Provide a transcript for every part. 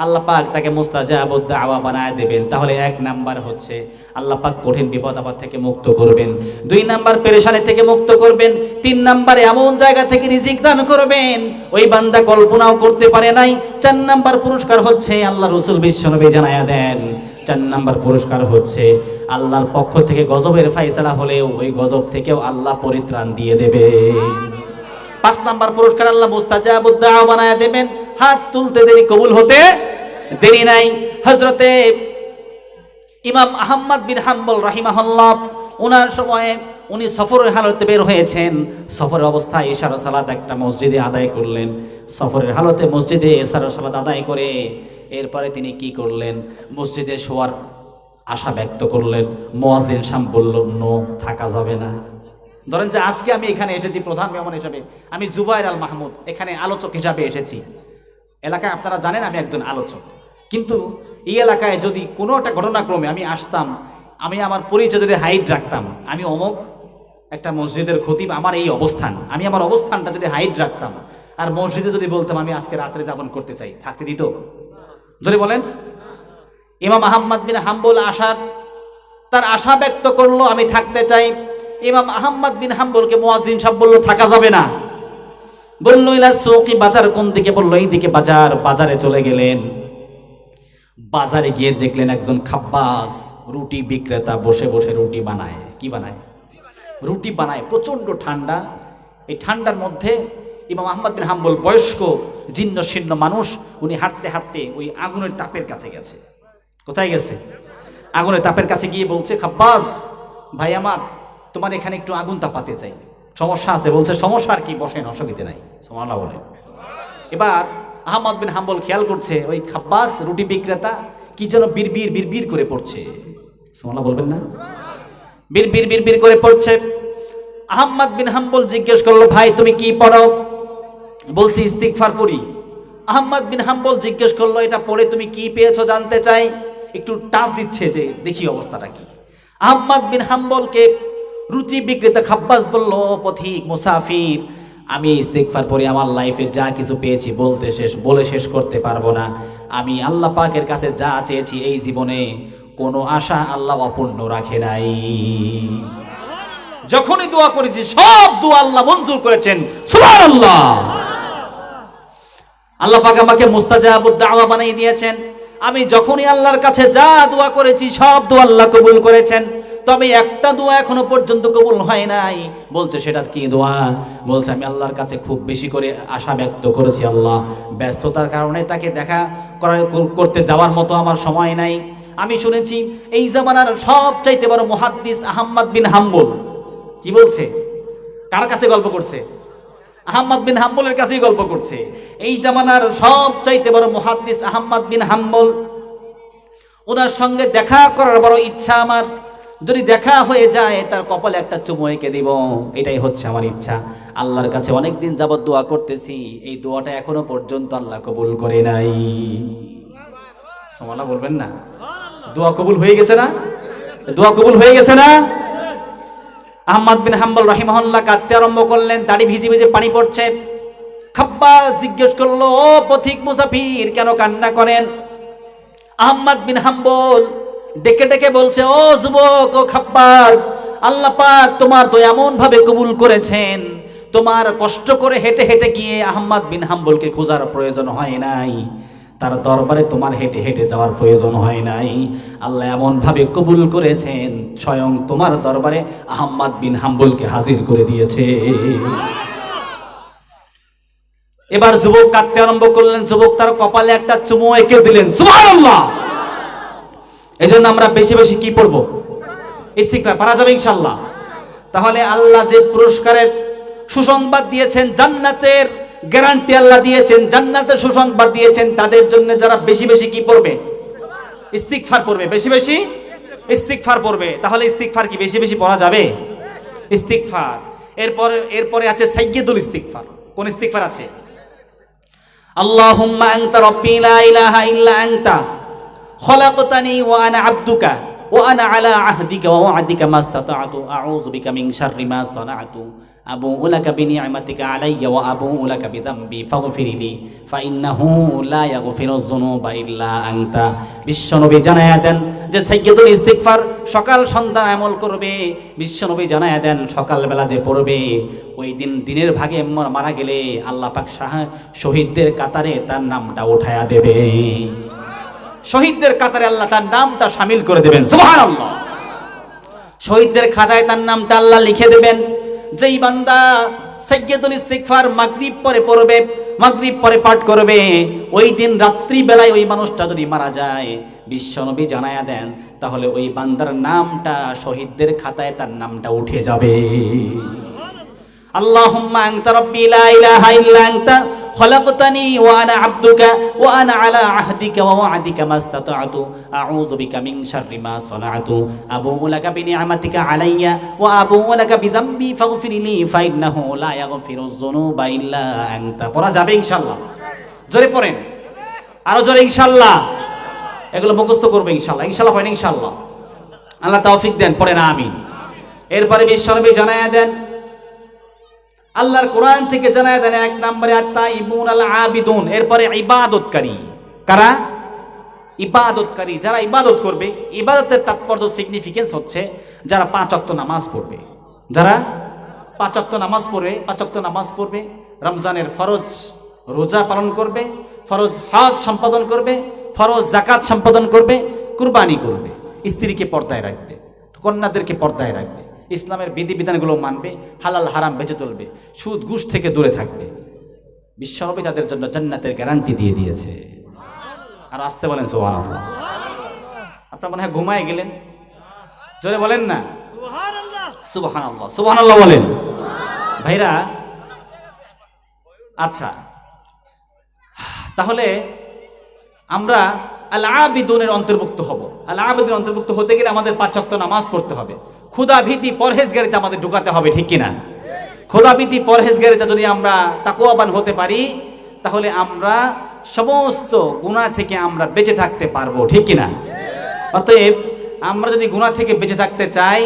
আল্লাহ পাক তাকে মুস্তাজাবুদ দাওয়া বানায় দেবেন। তাহলে এক নাম্বার হচ্ছে আল্লাহ পাক কঠিন বিপদ আপদ থেকে মুক্ত করবেন, 2 নাম্বার পেরেশানি থেকে মুক্ত করবেন, 3 নাম্বারে এমন জায়গা থেকে রিজিক দান করবেন ওই বান্দা কল্পনাও করতে পারে নাই। 4 নাম্বার পুরস্কার হচ্ছে আল্লাহ রাসূল বিশ্বনবী জানায়া দেন, 4 নাম্বার পুরস্কার হচ্ছে আল্লাহর পক্ষ থেকে গজবের ফায়সালা হলেও ওই গজব থেকেও আল্লাহ পরিত্রাণ দিয়ে দেবে। 5 নাম্বার পুরস্কার আল্লাহ মুস্তাজাবুদ দাওয়া বানায়া দেবেন। হাত তুলতে দেরি, কবুল হতে দেরি নাই। হযরতে ইমাম আহমদ বিন হাম্বল রাহিমাহুল্লাহ ওনার সময়ে উনি সফরের হালতে বের হয়েছেন। সফরের অবস্থায় ইশারা সালাত একটা মসজিদে আদায় করলেন। সফরের হালতে মসজিদে ইশারা সালাত আদায় করে এরপরে তিনি কি করলেন, মসজিদে শোয়ার আশা ব্যক্ত করলেন। মুয়াজ্জিন সাহেব বলল, নো, থাকা যাবে না। ধরেন যে আজকে আমি এখানে এসেছি প্রধান মেহমান হিসাবে, আমি জুবায়ের আল মাহমুদ এখানে আলোচক হিসাবে এসেছি। এলাকায় আপনারা জানেন আমি একজন আলোচক, কিন্তু এই এলাকায় যদি কোনো একটা ঘটনাক্রমে আমি আসতাম, আমি আমার পরিচয় যদি হাইড রাখতাম, আমি অমুক একটা মসজিদের খতিব, আমার এই অবস্থান, আমি আমার অবস্থানটা যদি হাইড রাখতাম আর মসজিদে যদি বলতাম আমি আজকে রাত্রে যাপন করতে চাই, থাকতে দিত? যদি বলেন ইমাম আহমদ বিন হাম্বল তার আশা ব্যক্ত করলো আমি থাকতে চাই। ইমাম আহমদ বিন হাম্বলকে মুয়াজ্জিন সাহেব বলল থাকা যাবে না। বলল ইলা সুকি, বাজার কোন দিকে? বলল এই দিকে বাজার। বাজারে চলে গেলেন। বাজারে গিয়ে দেখলেন একজন খাব্বাস রুটি বিক্রেতা বসে বসে রুটি বানায়। কি বানায়? রুটি বানায়। প্রচন্ড ঠান্ডা। এই ঠান্ডার মধ্যে ইমাম আহমদ বিন হাম্বল বয়স্ক জীর্ণ শীর্ণ মানুষ, উনি হাঁটতে হাঁটতে ওই আগুনের তাপের কাছে গেছে। কোথায় গেছে? আগুনের তাপের কাছে গিয়ে বলছে, খাব্বাস ভাই আমার, তোমার এখানে একটু আগুন তাপাতে চাই, সমস্যা আছে। বলছে সমস্যা আর কি, বসেন, অসুবিধে নাই। সুবহানাল্লাহ বলেন। এবার আহমদ বিন হাম্বল খেয়াল করছে ওই খাব্বাস রুটি বিক্রেতা কি যেন বিড়বিড় বিড়বিড় করে পড়ছে। সুবহানাল্লাহ বলবেন না? বিড়বিড় বিড়বিড় করে পড়ছে। আহমদ বিন হাম্বল জিজ্ঞেস করলো, ভাই তুমি কি পড়ো? বলছি ইস্তিগফার পড়ি। আহমদ বিন হাম্বল জিজ্ঞেস করলো, এটা পড়ে তুমি কি পেয়েছো জানতে চাই? একটু টাচ দিচ্ছে যে দেখি অবস্থাটা কি। আহমদ বিন হাম্বলকে রুটি বিক্রেতা খাব্বাস বলল, পথিক মুসাফির, আমি ইস্তিগফার পড়ি, আমার লাইফে যা কিছু পেয়েছি বলে শেষ করতে পারবো না। আমি আল্লাহ পাকের কাছে যা চেয়েছি এই জীবনে কোনো আশা আল্লাহ অপূর্ণ রাখে নাই। যখনই দোয়া করেছি সব দোয়া আল্লাহ মঞ্জুর করেছেন। সুবহানাল্লাহ। আল্লাহ পাক আমাকে মুস্তাজাবুদ দাওয়া বানিয়ে দিয়েছেন। আমি যখনই আল্লাহর কাছে যা দোয়া করেছি সব দোয়া আল্লাহ কবুল করেছেন। তবে একটা দোয়া এখনো পর্যন্ত কবুল হয় নাই। বলছে সেটা কি দোয়া? বলছে আমি আল্লাহর কাছে খুব বেশি করে আশা ব্যক্ত করেছি, আল্লাহ ব্যস্ততার কারণে তাকে দেখা করতে যাওয়ার মতো আমার সময় নাই। আমি শুনেছি এই জামানার সবচাইতে বড় মুহাদ্দিস আহমদ বিন হাম্বল। কি বলছে? কার কাছে গল্প করছে? আহমদ বিন হাম্বলের কাছেই গল্প করছে। এই জামানার সবচাইতে বড় মুহাদ্দিস আহমদ বিন হাম্বল, ওনার সঙ্গে দেখা করার বড় ইচ্ছা আমার। যদি দেখা হয়ে যায় তার কপালে একটা চুমু এঁকে দিব, এটাই হচ্ছে আমার ইচ্ছা। আল্লাহর কাছে অনেকদিন যাবত দোয়া করতেছি, এই দোয়াটা এখনো পর্যন্ত আল্লাহ কবুল করে নাই। সুবহানাল্লাহ বলবেন না? দোয়া কবুল হয়ে গেছে না? দোয়া কবুল হয়ে গেছে না? আহমদ বিন হাম্বল রাহিমাহুল্লাহ কাঁদতে আরম্ভ করলেন, দাড়ি ভিজে ভিজে পানি পড়ছে। খাব্বাস জিজ্ঞেস করলো, ও পথিক মুসাফির, কেন কান্না করেন? আহমদ বিন হাম্বল ডেকে ডেকে বলছে, ও যুবক, ও খাব্বাস, আল্লাহ পাক তোমার তো এমন ভাবে কবুল করেছেন, তোমার কষ্ট করে হেঁটে হেঁটে গিয়ে আহমদ বিন হাম্বলকে খোঁজার প্রয়োজন হয় নাই, তার দরবারে তোমার হেঁটে হেঁটে যাওয়ার প্রয়োজন হয় নাই। আল্লাহ এমন ভাবে কবুল করেছেন, স্বয়ং তোমার দরবারে আহমদ বিন হাম্বলকে হাজির করে দিয়েছে। এবার যুবক কাঁদতে আরম্ভ করলেন। যুবক তার কপালে একটা চুমু এঁকে দিলেন। সুবহানাল্লাহ। এজন্য আমরা বেশি বেশি কি পড়বো? ইস্তিগফার। পারা যাবে ইনশাআল্লাহ। তাহলে আল্লাহ যে পুরস্কারের সুসংবাদ দিয়েছেন, জান্নাতের গ্যারান্টি আল্লাহ দিয়েছেন, জান্নাতের সুসংবাদ দিয়েছেন, তাদের জন্য যারা বেশি বেশি কি পড়বে? ইস্তিগফার পড়বে। বেশি বেশি ইস্তিগফার পড়বে। তাহলে ইস্তিগফার কি বেশি বেশি পড়া যাবে? ইস্তিগফার। এরপরে আছে সাইয়্যিদুল ইস্তিগফার। কোন ইস্তিগফার আছে? আল্লাহুম্মা আনতা রাব্বি লা ইলাহা ইল্লা আনতা খলাকতানি ওয়া আনা আবদুকা ওয়া আনা আলা আহদিকা ওয়া ওয়া'দিকা মাস্তাতা'তু আউযু বিকা মিন শাররি মা সানা'তু আবুউ লাকা বিনিআমাতিকা আলাইয়া ওয়া আবুউ লাকা বিযামবি ফাগফিরলি ফাইন্নাহু লা ইয়াগফিরুয যুনুবা ইল্লা আনতা। বিশ্বনবী জানায়া দেন যে সাইয়্যিদুল ইস্তিগফার সকাল সন্ধ্যা আমল করবে, বিশ্বনবী জানায়া দেন সকালবেলা যে পড়বে ওই দিন দিনের ভাগে মারা গেলে আল্লাহ পাক শহীদদের কাতারে তার নামটা উঠায়া দেবে, শহীদদের কাতারে আল্লাহ তার নামটা শামিল করে দেবেন। সুবহানাল্লাহ। শহীদদের খাতায় তার নামটা আল্লাহ লিখে দেবেন। যেই বান্দা সাইয়্যিদুল ইস্তিগফার মাগরিব পরে পড়বে, মাগরিব পরে পাঠ করবে, ওই দিন রাত্রি বেলায় ওই মানুষটা যদি মারা যায়, বিশ্বনবী জানায়া দেন তাহলে ওই বান্দার নামটা শহীদদের খাতায় তার নামটা উঠে যাবে। আল্লাহুম্মা আনতা রাব্বি লা ইলাহা ইল্লা আনতা খলাকতানি ওয়া আনা আবদুকা ওয়া আনা আলা আহদিকা ওয়া ওয়া'দিকা মাস্তাতা'তু আউযু বিকা মিন শাররি মা সানা'তু আবুউ লাকা বিনি'মাতিকা আলাইয়া ওয়া আবুউ লাকা বিযামবি ফাগফিরলি ফাইন্নাহু লা ইয়াগফিরুয যুনুবা ইল্লা আনতা। পড়া যাবে ইনশাআল্লাহ? জোরে পড়েন, আরো জোরে ইনশাআল্লাহ। এগুলো মুখস্থ করবে ইনশাআল্লাহ। ইনশাআল্লাহ পড়েন ইনশাআল্লাহ। আল্লাহ তৌফিক দেন, পড়েন আমিন। এরপরে বিশ্বনবী জানায়া দেন, আল্লাহর কোরআন থেকে জানায় দেন, এক নম্বরে আত-তাইবুন আল আবিদুন, এরপরে ইবাদতকারী। কারা? ইবাদতকারী, যারা ইবাদত করবে। ইবাদতের তাৎপর্য সিগনিফিকেন্স হচ্ছে যারা 5 ওয়াক্ত নামাজ পড়বে, যারা 5 ওয়াক্ত নামাজ পড়বে, 5 ওয়াক্ত নামাজ পড়বে, রমজানের ফরজ রোজা পালন করবে, ফরজ হজ সম্পাদন করবে, ফরজ যাকাত সম্পাদন করবে, কুরবানি করবে, স্ত্রীকে পর্দায় রাখবে, কন্যাদেরকে পর্দায় রাখবে, ইসলামের বিধিবিধানগুলো মানবে, হালাল হারাম বেঁচে চলবে, সুদ ঘুষ থেকে দূরে থাকবে। বিশ্বনবী তাদের জন্য জান্নাতের গ্যারান্টি দিয়ে দিয়েছে। আর আসতে বলেন সুবহানাল্লাহ। আপনারা মনে হয় ঘুমায় গেলেন, জোরে বলেন না সুবহানাল্লাহ। সুবহানাল্লাহ বলেন ভাইরা। আচ্ছা, তাহলে আমরা আল আবিদুনের অন্তর্ভুক্ত হব। আল আবিদুনের অন্তর্ভুক্ত হতে গেলে আমাদের 5 ওয়াক্ত নামাজ পড়তে হবে। ক্ষুধা ভীতি পরহেজগারিতে আমাদের ঢুকাতে হবে, ঠিক কিনা? ক্ষুধা ভীতি পরহেজগারিতে যদি আমরা তাকওয়াবান হতে পারি, তাহলে আমরা সমস্ত গুনাহ থেকে আমরা বেঁচে থাকতে পারবো, ঠিক কিনা? অতএব আমরা যদি গুনাহ থেকে বেঁচে থাকতে চাই,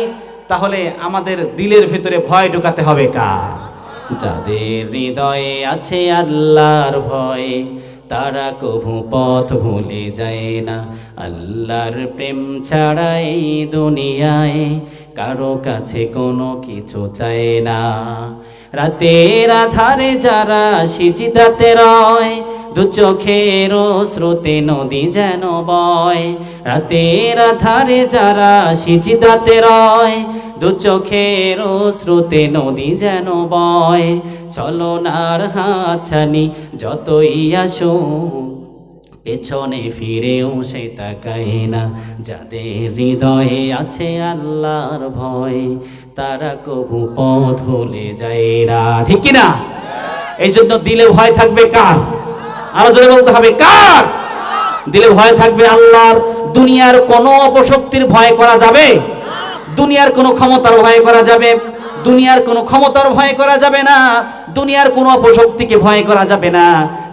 তাহলে আমাদের দিলের ভেতরে ভয় ঢুকাতে হবে। কার? যাদের হৃদয়ে আছে আল্লাহর ভয়, তারা কভু পথ ভুলে যায় না। আল্লাহর প্রেম ছাড়া এই দুনিয়ায় কারো কাছে কোনো কিছু চায় না। রাতের আধারে যারা সিজদাতে রয়, দু চোখের স্রোতে নদী যেন বয়। রাতের আধারে যারা সিজদাতে রয়, দু চোখের স্রোতে নদী যেন বয়। চলনার হাতছানি যতই আসুক, পেছনে ফিরেও সে তাকায় না। যাদের হৃদয়ে আছে আল্লাহর ভয়, তারা কভু পথ ভুলে যায় না, ঠিক কিনা? এই জন্য দিলে ভয় থাকবে কার? আরো জোরে বলতে হবে, কার? দিলে ভয় থাকবে আল্লাহর। দুনিয়ার কোনো অপশক্তির ভয় করা যাবে? দুনিয়ার কোনো ক্ষমতার ভয় করা যাবে? দুনিয়ার কোনো ক্ষমতার ভয় করা যাবে না। দুনিয়ার কোনো অপশক্তিকে ভয় করা যাবে না।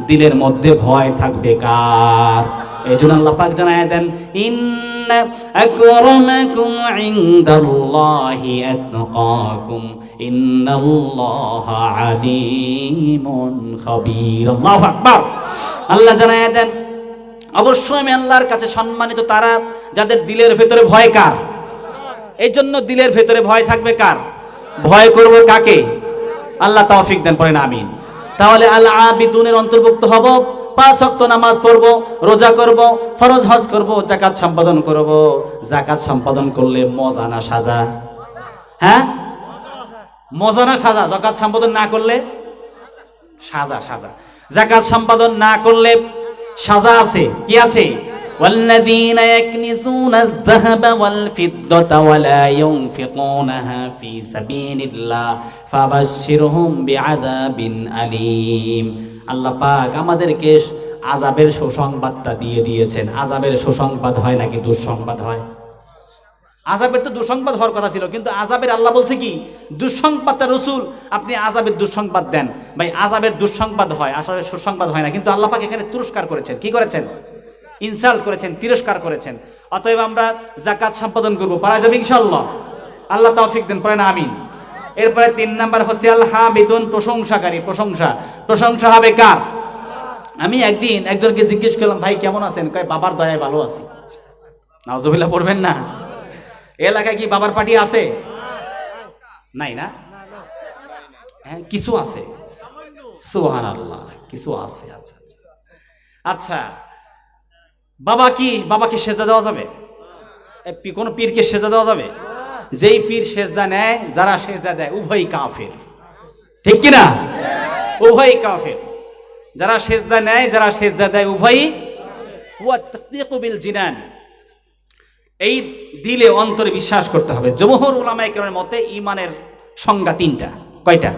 দিলের মধ্যে ভয় থাকবে কার? এই জন্য আল্লাহ পাক জানায় দেন, ইন্না আকরামাকুম ইনদাল্লাহি আতকাকুম ইন্নাল্লাহা আলিমুন খাবীর। আল্লাহু আকবার। আল্লাহ জানায় দেন, অবশ্যই আমি আল্লাহর কাছে সম্মানিত তারা যাদের দিলের ভেতরে ভয়। কার? এই জন্য দিলের ভেতরে ভয় থাকবে কার? ভয় করব কাকে? আল্লাহ তৌফিক দেন, পড়েন আমিন। তাহলে আল আবিদুনের অন্তর্ভুক্ত হব। 5 ওয়াক্ত নামাজ পড়ব, রোজা করব, ফরজ হজ করব, যাকাত সম্পাদন করব। যাকাত সম্পাদন করলে মজা না সাজা? হ্যাঁ, মজা না সাজা? যাকাত সম্পাদন না করলে সাজা। সাজা। যাকাত সম্পাদন না করলে সাজা আছে। কি আছে? والذين يكنزون الذهب والفضة ولا ينفقونها في سبيل الله فبشرهم بعذاب أليم। আল্লাহ পাক আমাদেরকে আযাবের সুসংবাদটা দিয়ে দিয়েছেন। আযাবের সুসংবাদ হয় নাকি দুঃসংবাদ হয়? আযাবের তো দুঃসংবাদ হওয়ার কথা ছিল, কিন্তু আযাবের আল্লাহ বলছে কি? দুঃসংবাদটা রাসূল আপনি আযাবের দুঃসংবাদ দেন। ভাই, আযাবের দুঃসংবাদ হয়, আযাবের সুসংবাদ হয় না। কিন্তু আল্লাহ পাক এখানে তুরস্কার করেছেন। কি করেছেন? ইনসাল্ট করেছেন, তিরস্কার করেছেন। অতএব আমরা যাকাত সম্পাদন করব। পারা যাবে ইনশাআল্লাহ? আল্লাহ তৌফিক দেন, পড়েন আমিন। এরপরে 3 নাম্বার হচ্ছে আল হামিদুন, প্রশংসাকারী। প্রশংসা হবে কার? আমি একদিন একজনকে জিজ্ঞেস করলাম, ভাই কেমন আছেন? কয় বাবার দয়ায় ভালো আছি। নাউজুবিল্লাহ পড়বেন না? এলাকায় কি বাবার পার্টি আছে? নাই না? হ্যাঁ, কিছু আছে, সুবহানাল্লাহ, কিছু আছে। আচ্ছা আচ্ছা আচ্ছা, বাবাকে সেজদা দেওয়া যাবে? কোন পীরকে সেজদা দেওয়া যাবে? যেই পীর সেজদা নেয়, যারা সেজদা দেয় উভয়ই কাফের, ঠিক কিনা? উভয়ই কাফের। যারা সেজদা নেয়, যারা সেজদা দেয় উভয়ই। ওয়া তাসদীকু বিল জিনান, এই দিলে অন্তরে বিশ্বাস করতে হবে। জমহুর উলামায়ে কেরামের মতে ঈমানের সংজ্ঞা 3টা। কয়টা?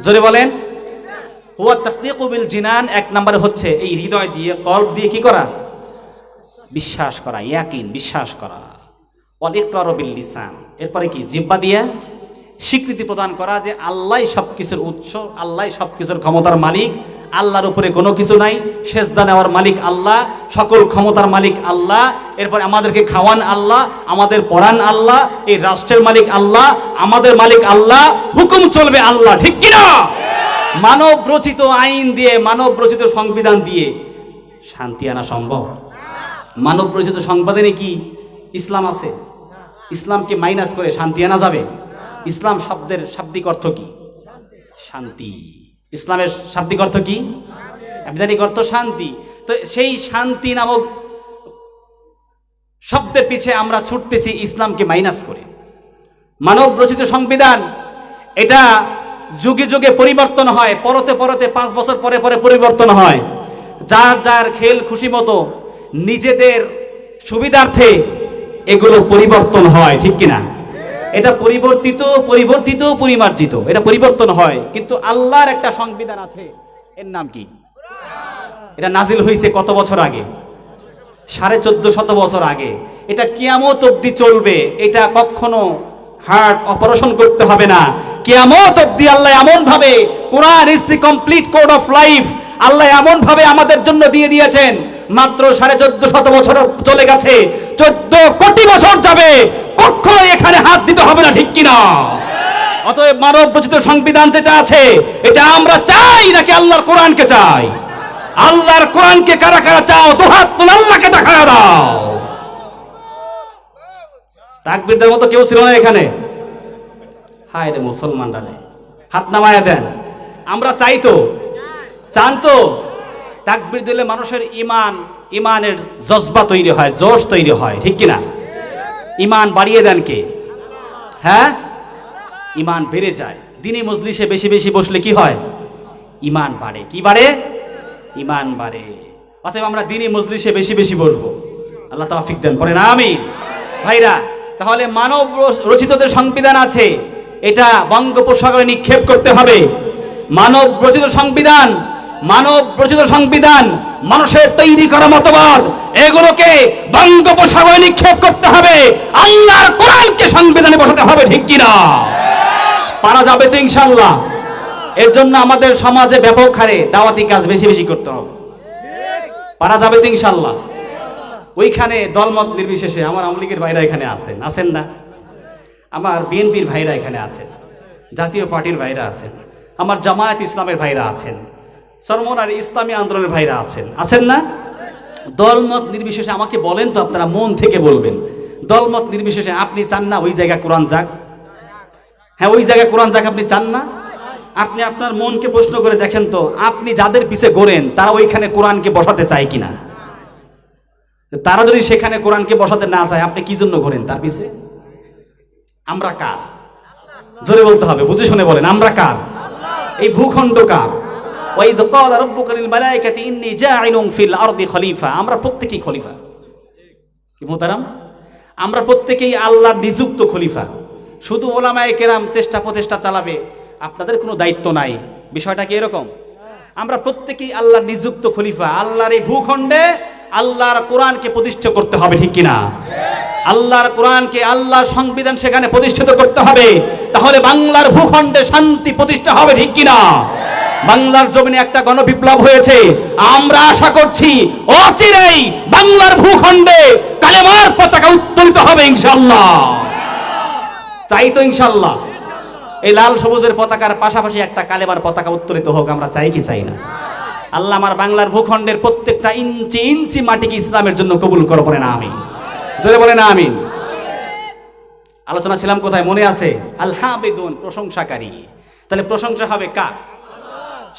জোরে বলেন। হুয়া তাসদীকু বিল জিনান, 1 নম্বরে হচ্ছে এই হৃদয় দিয়ে, কলব দিয়ে কি করা? বিশ্বাস করা, ইয়াকিন, বিশ্বাস করা। ওয়াল ইকরারু বিল লিসান, এরপরে কি? জিহ্বা দিয়ে স্বীকৃতি প্রদান করা যে আল্লাহই সবকিছুর উৎস, আল্লাহই সবকিছুর ক্ষমতার মালিক, আল্লাহর উপরে কোনো কিছু নাই। সেজদা নেওয়ার মালিক আল্লাহ, সকল ক্ষমতার মালিক আল্লাহ। এরপরে আমাদেরকে খাওয়ান আল্লাহ, আমাদের পড়ান আল্লাহ, এই রাষ্ট্রের মালিক আল্লাহ, আমাদের মালিক আল্লাহ, হুকুম চলবে আল্লাহ, ঠিক কিনা? মানব রচিত আইন দিয়ে, মানব রচিত সংবিধান দিয়ে শান্তি আনা সম্ভব? মানব রচিত সংবিধানে কি ইসলাম আছে? ইসলামকে মাইনাস করে শান্তি আনা যাবে? ইসলাম শব্দের শাব্দিক অর্থ কি? শান্তি। ইসলামের শাব্দিক অর্থ কি? আবিধানিক অর্থ শান্তি। তো সেই শান্তি নামক শব্দের পিছে আমরা ছুটতেছি ইসলামকে মাইনাস করে। মানব রচিত সংবিধান, এটা যুগে যুগে পরিবর্তন হয়, পরতে 5 বছর পরে পরিবর্তন হয়। যার যার খেল খুশি মতো নিজেদের সুবিধার্থে এগুলো পরিবর্তন হয়, ঠিক কিনা? এটা পরিবর্তিত পরিমার্জিত, এটা পরিবর্তন হয়। কিন্তু আল্লাহর একটা সংবিধান আছে, এর নাম কি? এটা নাজিল হয়েছে কত বছর আগে? 1450 বছর আগে। এটা কিয়ামত অবধি চলবে। এটা কখনো হার্ট অপারেশন করতে হবে না। কিয়ামত অবধি আল্লাহ এমন ভাবে, Quran is the complete code of life, আল্লাহ এমন ভাবে আমাদের জন্য দিয়ে দিয়েছেন। মাত্র 1450 বছর চলে গেছে, 14 কোটি বছর যাবে, কখনো এখানে হাত দিতে হবে না, ঠিক কিনা? অতএব মানব রচিত সংবিধান যেটা আছে, এটা আমরা চাই নাকি আল্লাহর কোরআনকে চাই? আল্লাহর কোরআনকে কারা কারা চাও? দুহাত তুলে আল্লাহকে দেখা দাও। তাকবীরদের মতো কেউ ছিল না এখানে? হায় রে মুসলমানরা রে, হাত নামায়া দেন। আমরা চাই তো, চান তো? তাকবীর দিলে মানুষের ইমানের জজবা তৈরি হয়, জোশ তৈরি হয়, ঠিক কিনা? ইমান বাড়িয়ে দেন কে? হ্যাঁ, ইমান বেড়ে যায়। দিনে মজলিসে বেশি বেশি বসলে কি হয়? ইমান বাড়ে। কি বাড়ে? ইমান বাড়ে। অতএব আমরা দিনে মজলিসে বেশি বেশি বসবো। আল্লাহ তৌফিক দেন, পড়েন আমিন। ভাইরা, তাহলে মানব রচিত যে সংবিধান আছে, এটা বঙ্গোপসাগরে নিক্ষেপ করতে হবে। মানব রচিত সংবিধান, মানুষের তৈরি করা মতবাদ, এগুলোকে বঙ্গোপসাগরে নিক্ষেপ করতে হবে। আল্লাহর কোরআনকে সংবিধানে বসাতে হবে, ঠিক কিনা? পারা যাবে তো ইনশাআল্লাহ? এর জন্য আমাদের সমাজে ব্যাপক হারে দাওয়াতি কাজ বেশি বেশি করতে হবে। পারা যাবে তো ইনশাআল্লাহ? ওইখানে দলমত নির্বিশেষে আমার আওয়ামী লীগের ভাইরা এখানে আছেন না? আমার বিএনপির ভাইরা এখানে আছেন, জাতীয় পার্টির ভাইরা আছেন, আমার জামায়াত ইসলামের ভাইরা আছেন, সরমনার ইসলামী আন্দোলনের ভাইরা আছেন না? দলমত নির্বিশেষে আমাকে বলেন তো, আপনারা মন থেকে বলবেন, দলমত নির্বিশেষে আপনি চান না ওই জায়গায় কোরআন যাক? হ্যাঁ, ওই জায়গায় কোরআন যাক আপনি চান না? আপনি আপনার মনকে প্রশ্ন করে দেখেন তো, আপনি যাদের পিছে গড়েন তারা ওইখানে কোরআনকে বসাতে চায় কিনা? তারা যদি সেখানে কোরআনকে বসাতে না চায়, আপনি কি জন্য গড়েন তার পিছে? আমরা কার? জোরে বলতে হবে, বুঝে শুনে বলেন, আমরা কার? এই ভূখণ্ড কার? ওয়াইদ ক্বালা রাব্বুকা লিল মালায়েকাতি ইন্নী জাইলুন ফিল আরদি খলিফা। আমরা প্রত্যেকেই খলিফা। কি মুহতারাম? আমরা প্রত্যেকেই আল্লাহর নিযুক্ত খলিফা। শুধু ওলামায়ে কেরাম চেষ্টা প্রচেষ্টা চালাবে, আপনাদের কোনো দায়িত্ব নাই। বিষয়টা কি এরকম? আমরা প্রত্যেকেই আল্লাহর নিযুক্ত খলিফা। আল্লাহর এই ভূখণ্ডে আল্লাহর কোরআনকে প্রতিষ্ঠা করতে হবে, ঠিক কিনা? আল্লাহর কোরআনকে, আল্লাহর সংবিধান সেখানে প্রতিষ্ঠিত করতে হবে, তাহলে বাংলার ভূখণ্ডে শান্তি প্রতিষ্ঠা হবে, ঠিক কিনা? বাংলার জমিনে একটা গণবিপ্লব হয়েছে, আমরা আশা করছি অচিরেই বাংলার ভূখণ্ডে কালেমার পতাকা উত্তোলিত হবে ইনশাআল্লাহ। চাই তো ইনশাআল্লাহ? এই লাল সবুজের পতাকার পাশাপাশি একটা কালেমার পতাকা উত্তোলিত হোক, আমরা চাই কি চাই না? আল্লাহ আমার বাংলার ভূখণ্ডের প্রত্যেকটা ইঞ্চি ইঞ্চি মাটিকে ইসলামের জন্য কবুল করো, বলে না আমিন। জোরে বলে না আমিন। আলোচনা ছিলাম কোথায় মনে আছে? আল হামিদুন, প্রশংসাকারী। তাহলে প্রশংসা হবে কার?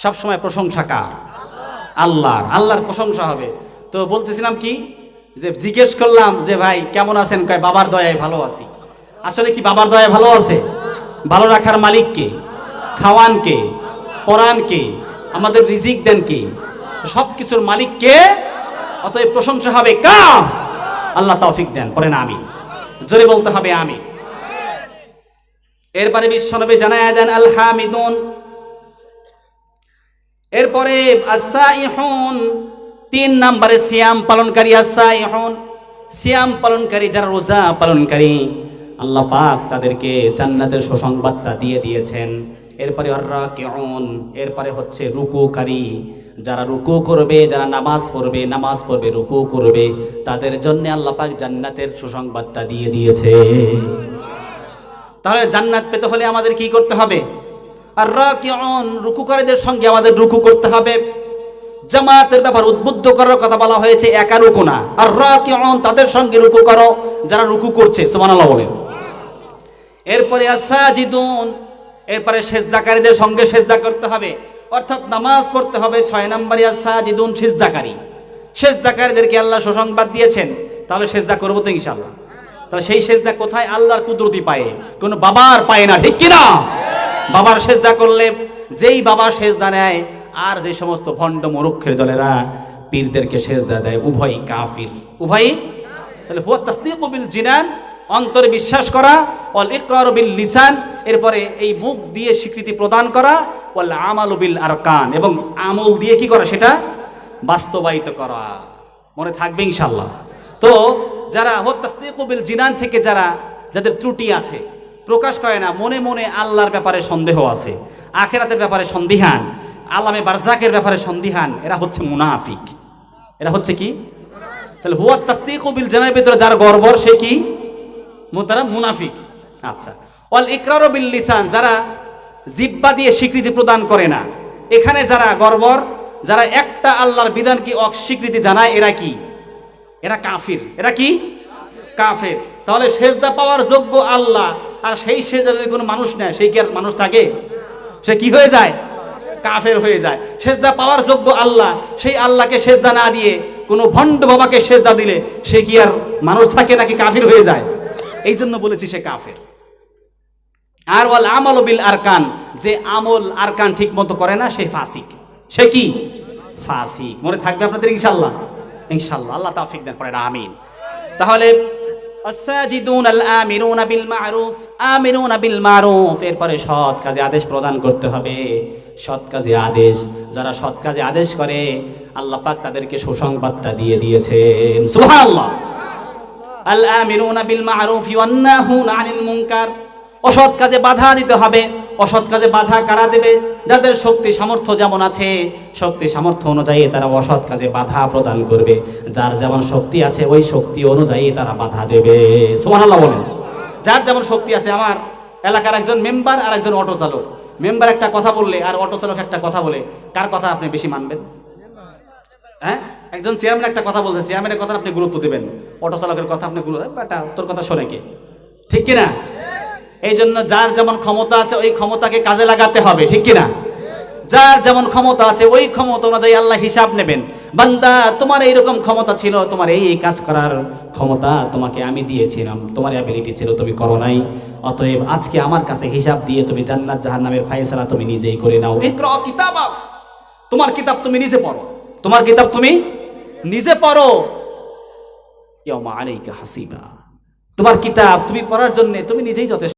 সব সময় প্রশংসা কার? আল্লাহর। আল্লাহর প্রশংসা হবে। তো বলতেছিলাম কি, যে জিজ্ঞেস করলাম যে ভাই কেমন আছেন, কয় বাবার দয়ায় ভালো আছি। আসলে কি বাবার দয়ায় ভালো আছে? ভালো রাখার মালিক কে? খাওয়ান কে? পরান কে? আমাদের রিজিক দেন কে? সব কিছুর মালিক কে? অতএব প্রশংসা হবে কার? আল্লাহ তৌফিক দেন, পরে না আমিন। জোরে বলতে হবে আমিন। এরপরে বিশ্বনবী জানায়া দেন আল হামিদুন। এরপরে আস-সাইহুন, 3 নম্বরে সিয়াম পালনকারী। আস-সাইহুন, সিয়াম পালনকারী, যারা রোজা পালনকারী, আল্লাহ পাক তাদেরকে জান্নাতের সুসংবাদটা দিয়ে দিয়েছেন। এরপরে আর-রাকিউন, এরপরে হচ্ছে রুকুকারী, যারা রুকু করবে, যারা নামাজ পড়বে রুকু করবে, তাদের জন্য আল্লাহ পাক জান্নাতের সুসংবাদটা দিয়ে দিয়েছে। তাহলে জান্নাত পেতে হলে আমাদের কি করতে হবে? আর-রাকিউন, রুকুকারীদের সঙ্গে আমাদের রুকু করতে হবে। জামাতের ব্যাপার উদ্বুদ্ধ করার কথা বলা হয়েছে, একা রুকু না। আর-রাকিউন, তাদের সঙ্গে রুকু করো যারা রুকু করছে, সুবহানাল্লাহ বলেন। এরপরে আস-সাজিদুন, এরপরে সেজদাকারীদের সঙ্গে সেজদা করতে হবে, অর্থাৎ নামাজ পড়তে হবে। 6 নম্বরে আস-সাজিদুন, সেজদাকারী। সেজদাকারীদেরকে আল্লাহ সুসংবাদ দিয়েছেন, তাহলে সেজদা করবো তো ইনশাআল্লাহ। তাহলে সেই সেজদা কোথায়? আল্লাহর কুদরতি পায়ে, কোনো বাবার পায়ে না, ঠিক কিনা? বাবার সেজদা করলে, যেই বাবা সেজদা নেয় আর যে সমস্ত ভণ্ড মূর্খের দলেরা পীরদেরকে সেজদা দেয়, উভয়ই কাফির, উভয়ই। তাহলে হুয়া তাসদীকু বিল জিনান, অন্তরে বিশ্বাস করা, ওয়াল ইকরারু বিল লিসান, এরপরে এই মুখ দিয়ে স্বীকৃতি প্রদান করা, ওয়াল আমালু বিল আরকান, এবং আমল দিয়ে কি করা? সেটা বাস্তবায়িত করা। মনে থাকবে ইনশাআল্লাহ। তো যারা হুয়া তাসদীকু বিল জিনান থেকে যাদের ত্রুটি আছে, প্রকাশ করে না, মনে মনে আল্লাহর ব্যাপারে সন্দেহ আছে, আখিরাতের ব্যাপারে সন্দিহান, আলামে বারজাকের ব্যাপারে সন্দিহান, এরা হচ্ছে মুনাফিক। এরা হচ্ছে কি? তাহলে হুয়া তাসদীকু বিল জিনানের ভিতরে যার গর্বর, সে কি? তারা মুনাফিক। আচ্ছা, ওয়াল ইকরারু বিল লিসান, যারা জিহ্বা দিয়ে স্বীকৃতি প্রদান করে না, এখানে যারা গর্বর, যারা একটা আল্লাহর বিধানকে অস্বীকৃতি জানায়, এরা কি? এরা কাফির। এরা কি? কাফের। তাহলে সেজদা পাওয়ার যোগ্য আল্লাহ, আর সেই সেজদার কোনো মানুষ নেয়, সেই কি আর মানুষ থাকে? সে কি হয়ে যায়? কাফের হয়ে যায়। সেজদা পাওয়ার যোগ্য আল্লাহ, সেই আল্লাহকে সেজদা না দিয়ে কোনো ভণ্ড বাবাকে সেজদা দিলে সে কি আর মানুষ থাকে নাকি কাফির হয়ে যায়? এই জন্য বলেছি সে কাফের। আর ওয়াল আমালু বিল আরকান, যে আমল আরকান ঠিক মতো করে না, সে ফাসিক। সে কি? ফাসিক। মনে থাকবে আপনাদের ইনশাআল্লাহ। ইনশাআল্লাহ, আল্লাহ তৌফিক দেন, পড়েন আমিন। তাহলে আস-সাজিদুন আল আমিরুনা বিল মারুফ, আমিরুনা বিল মারুফ, এরপরে সৎ কাজে আদেশ প্রদান করতে হবে। সৎ কাজে আদেশ, যারা সৎ কাজে আদেশ করে, আল্লাহ পাক তাদেরকে সুসংবাদটা দিয়ে দিয়েছেন, সুবহানাল্লাহ। আল আমিরুনা বিল মারুফ ওয়ান নাহুনা আনিল মুনকার, অসৎ কাজে বাধা দিতে হবে। অসৎ কাজে বাধা কারা দেবে? যাদের শক্তি সামর্থ্য যেমন আছে, শক্তি সামর্থ্য অনুযায়ী তারা অসৎ কাজে বাধা প্রদান করবে। যার যেমন শক্তি আছে, ওই শক্তি অনুযায়ী তারা বাধা দেবে, সুবহানাল্লাহ বলেন। যার যেমন শক্তি আছে, আমার এলাকার একজন মেম্বার আর একজন অটো চালক, মেম্বার একটা কথা বললে আর অটো চালক একটা কথা বলে, কার কথা আপনি বেশি মানবেন? হ্যাঁ, একজন চেয়ারম্যান একটা কথা বলছে, চেয়ারম্যানের কথা আপনি গুরুত্ব দেবেন, অটো চালকের কথা আপনি তোর কথা শোনে কে? ঠিক কিনা? এই জন্য যার যেমন ক্ষমতা আছে ওই ক্ষমতাকে কাজে লাগাতে হবে, ঠিক কিনা? যার যেমন ক্ষমতা আছে ওই ক্ষমতা অনুযায়ী আল্লাহ হিসাব নেবেন। বান্দা, তোমার এইরকম ক্ষমতা ছিল, তোমার এই কাজ করার ক্ষমতা তোমাকে আমি দিয়েছিলাম, তোমার অ্যাবিলিটি ছিল, তুমি করো নাই, অতএব আজকে আমার কাছে হিসাব দিয়ে তুমি জান্নাত জাহান্নামের ফায়সালা তুমি নিজেই করে নাও। ইকরা কিতাবাক, তোমার কিতাব তুমি নিজে পড়ো, তোমার কিতাব তুমি নিজে পড়ো। ইয়াউমা আলাইকা হাসিবা, তোমার কিতাব তুমি পড়ার জন্য তুমি নিজেই যথেষ্ট।